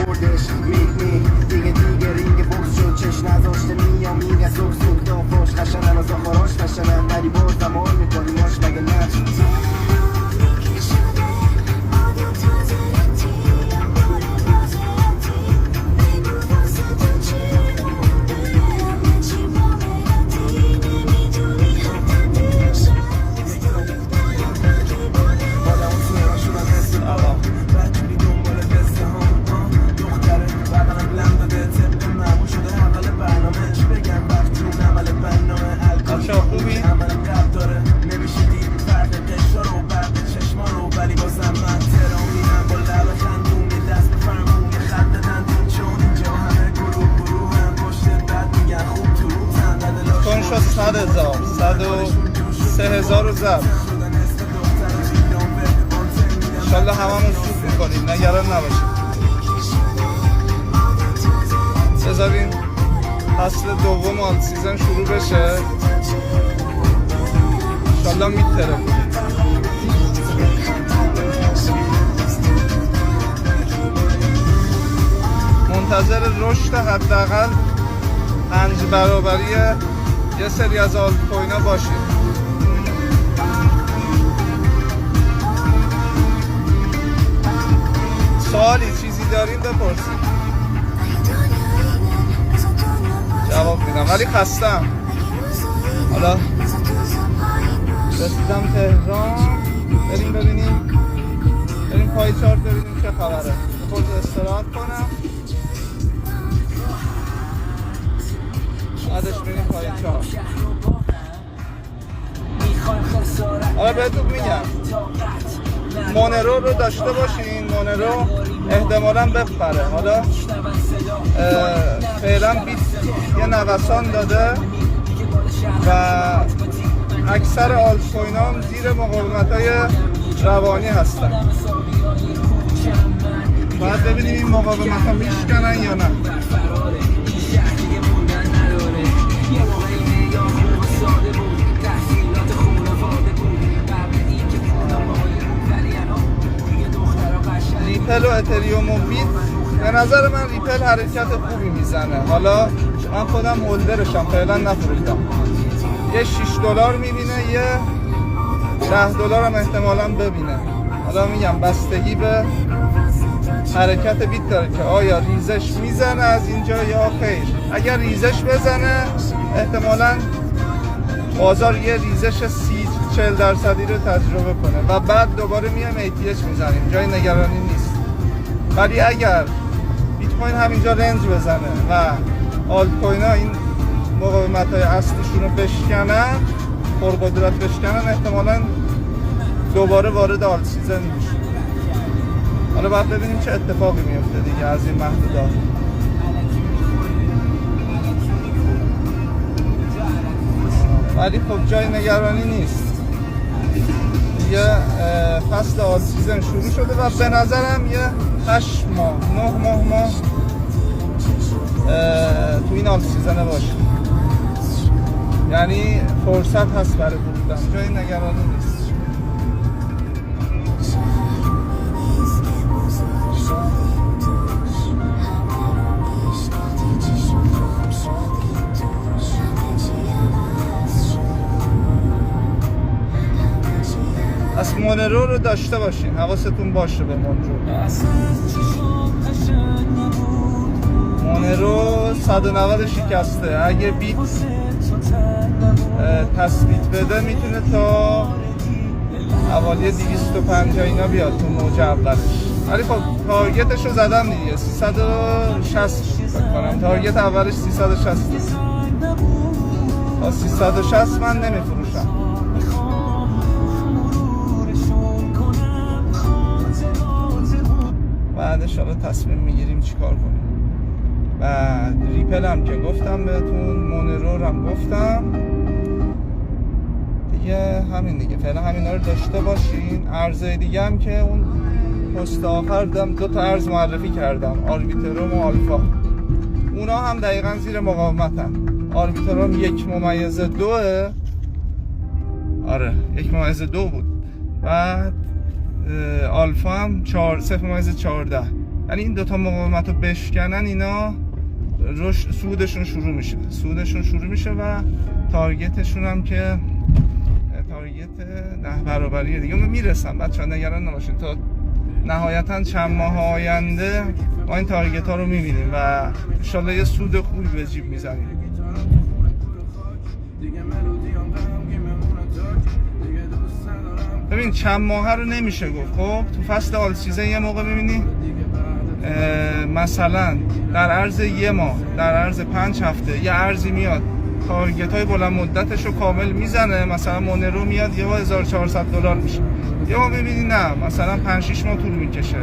بردش دیگه رینگ بوکس شد چشم نذاشته میام میگه سوک سوک دا فاش قشنن از آخاراش قشنن ولی باز زمان میکنیماش مگه نه شد 100,000 103,000 رو زد انشالله هممون سود میکنیم نگران نباشید بذارین فصل دوم آل سیزن شروع بشه انشالله میتره منتظر رشد حداقل 5 برابری یه سری از آلت کوینا باشید سوالی چیزی دارین بپرسید جواب میدم ولی خستم حالا رسیدم تهران بریم ببینیم بریم پای چارت ببینیم چه خبره خود استراحت کنم بعدش بریم پای چارت حالا بهتون میگم مونرو رو داشته باشین مونرو احتمالاً بپره حالا فعلا بیت یه نوسان داده و اکثر آلت کوینام زیر مقاومت‌های روانی هستن باید ببینیم این مقاومت‌ها میشکنن یا نه ریپل و اتریوم و بیت به نظر من ریپل حرکت خوبی میزنه حالا من خودم هولدرشم فعلا نفروختم یه $6 میبینه یه $10 هم احتمالا ببینه حالا میگم بستگی به حرکت بیت داره که آیا ریزش میزنه از اینجا یا خیر اگر ریزش بزنه احتمالا بازار یه ریزش 30-40% رو تجربه کنه و بعد دوباره میایم ATH میزنیم جای نگرانی نیست ولی اگر بیت کوین همینجا رنج بزنه و آلت کوین ها این مقاومت های اصلیشون رو بشکنن پرقدرت بشکنن احتمالا دوباره وارد آلت سیزن میشه حالا باید ببینیم چه اتفاقی میفته دیگه از این محدودات ولی خب جای نگرانی نیست یه فصل آل سیزن شروع شده و به نظرم یه 8 ماه 9 ماه تو این آل سیزن باشه یعنی فرصت هست برای فروختن جای نگرانی نیست از مونرو رو داشته باشین حواستون باشه به مونرو 190 شکسته اگه بیت تثبیت بده میتونه تا حوالی 250 اینا بیاد تو موج اولش ولی خب تارگتش رو زدم دیگه 360 بکنم تارگت اولش 360 تا 360 من نمیفروشم بعدش حالا تصمیم میگیریم چیکار کنیم و ریپل هم که گفتم بهتون مونرو هم گفتم دیگه همین دیگه فعلا همینا رو داشته باشین ارزهای دیگه هم که اون پست آخر دادم 2 تا ارز معرفی کردم آربیتروم و آلفا اونا هم دقیقا زیر مقاومتن آربیتروم 1.2 آره 1.2 بود بعد آلفا هم 0.14 یعنی این دوتا مقاومت رو بشکنن اینا سودشون شروع میشه و تارگتشون هم که تارگت 10 برابری دیگه میرسن. بچه ها نگران نباشید، تا نهایتا چند ماه آینده ما این تارگت ها رو میبینیم و انشالله یه سود خوبی به جیب میزنیم. ببین چند ماه رو نمیشه گفت. خب تو فصل آل سیزن یه موقع میبینی مثلا در عرض یه ماه، در عرض 5 هفته یه ارزی میاد تارگت های بلند مدتش رو کامل میزنه، مثلا مونرو میاد یه 1400 دلار میشه. یه ما ببینی نه مثلا 5-6 ماه طول میکشه.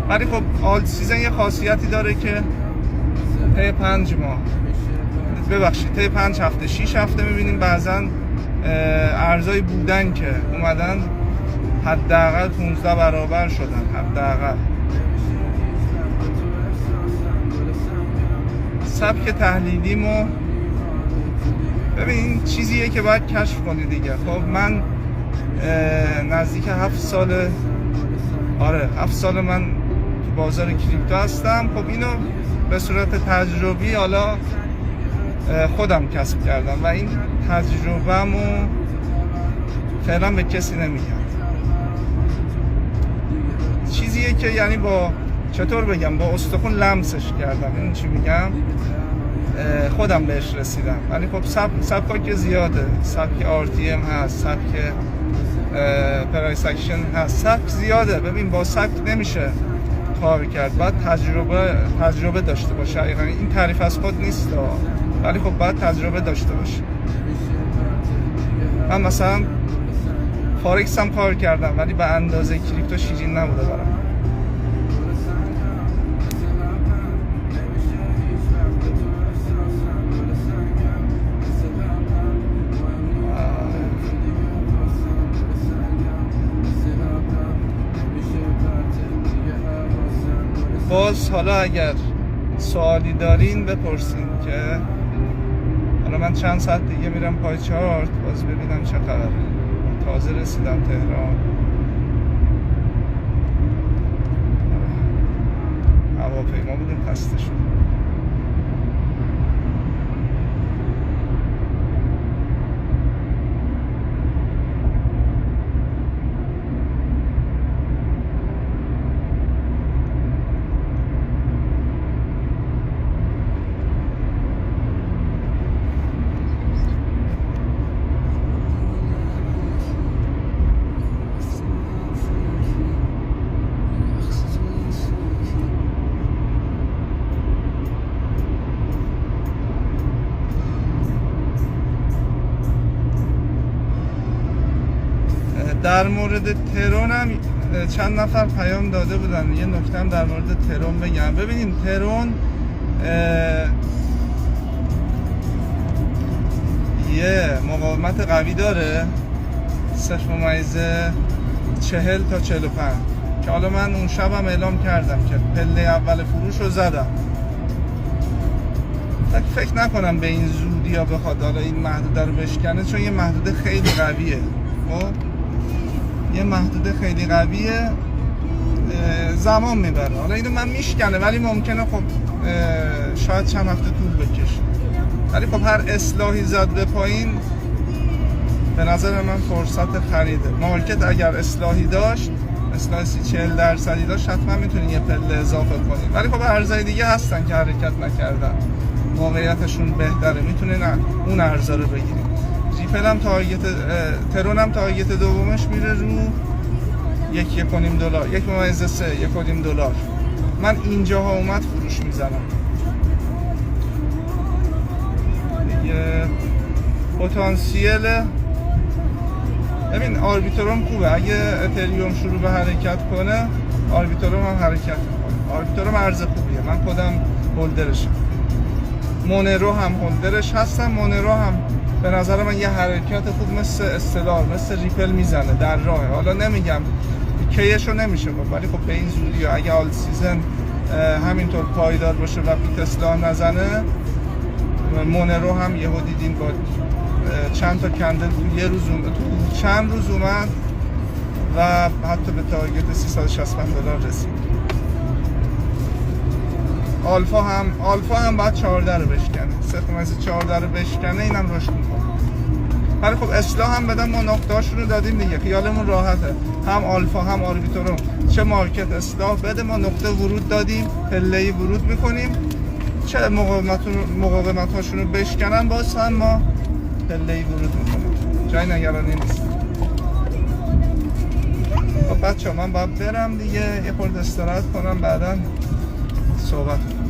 ولی خب آل سیزن یه خاصیتی داره که طی 5 ماه طی 5 هفته 6 هفته میبینیم بعضا ارزایی بودن که اومدن حداقل 15 برابر شدن. حداقل سبک تحلیلیمو ببین چیزیه که باید کشف کنی دیگه. خب من نزدیک 7 سال من تو بازار کریپتو هستم. خب اینو به صورت تجربی حالا خودم کسب کردم و این تجربه‌مو فعلا به کسی نمیگم. چیزیه که یعنی با چطور بگم با استخون لمسش کردم. این چی میگم؟ خودم بهش رسیدم. ولی خب سبکا که زیاده، سبک RTM هست، سبک پرایس اکشن هست، سبک زیاده. ببین با سبک نمیشه کار کرد، باید تجربه داشته باشه. این تعریف از خود نیست ولی خب باید تجربه داشته باشه. من مثلا فارکس هم کار کردم ولی به اندازه کریپتو شیرین نبوده برام. باز حالا اگر سوالی دارین بپرسین که حالا من چند ساعت دیگه میرم پای چارت باز ببینم چه خبره. تازه رسیدم تهران، هواپیما بودیم خسته شد. در مورد ترون هم چند نفر پیام داده بودن. یه نکته هم در مورد ترون بگم. ببینیم ترون یه مقاومت قوی داره 0.40 تا 45 که حالا من اون شب هم اعلام کردم که پله اول فروش رو زدم. فکر نکنم به این زودی ها بخواد حالا این محدوده رو بشکنه، چون یه محدوده خیلی قویه. یه محدوده خیلی قویه، زمان میبره. حالا اینو من میشکنه ولی ممکنه خب شاید چند هفته طول بکشه. ولی خب هر اصلاحی زد به پایین به نظر من فرصت خریده. مارکت اگر اصلاحی داشت، اصلاح 30-40% داشت، حتما میتونی یه پله اضافه کنی. ولی خب ارزهای دیگه هستن که حرکت نکردن، موقعیتشون بهتره، میتونین اون ارزا رو بگیرید. ریپل هم ترون هم تارگت دومش میره رو 1.5 دلار، 1.3 دلار. من اینجاها اومد فروش میزنم دیگه. پتانسیل ببین آربیتروم خوبه. اگه اتریوم شروع به حرکت کنه آربیتروم هم حرکت میکنه. آربیتروم ارز خوبیه، من خودم هولدرشم. مونرو هم هولدرش هستم. مونرو هم به نظر من یه حرکت خوب مثل استلار، مثل ریپل میزنه در راه. حالا نمیگم کیشو نمیشه گفت، ولی خب به این زودی اگه آل سیزن همینطور پایدار باشه و پیت اصلاح نزنه، مونرو هم یهو دیدین با چند تا کندل تو یه روز تو چند روز اومد و حتی به تارگت 365 دلار رسید. آلفا هم باید 14 رو بشکنه. 3,14 رو بشکنه اینم رشد میکنه. ولی خب اصلاح هم بدن، ما نقطه‌هاشون رو دادیم دیگه، خیالمون راحته. هم آلفا هم آربیتورو چه مارکت اصلاح بده، ما نقطه ورود دادیم، پله‌ای ورود میکنیم، چه مقاومت‌هاشون رو بشکنن باز هم ما پله‌ای ورود میکنیم، جای نگرانی نیست. خب بچه‌ها من باید برم دیگه، یه خورده استراحت کنم، بعداً صحبت کنم.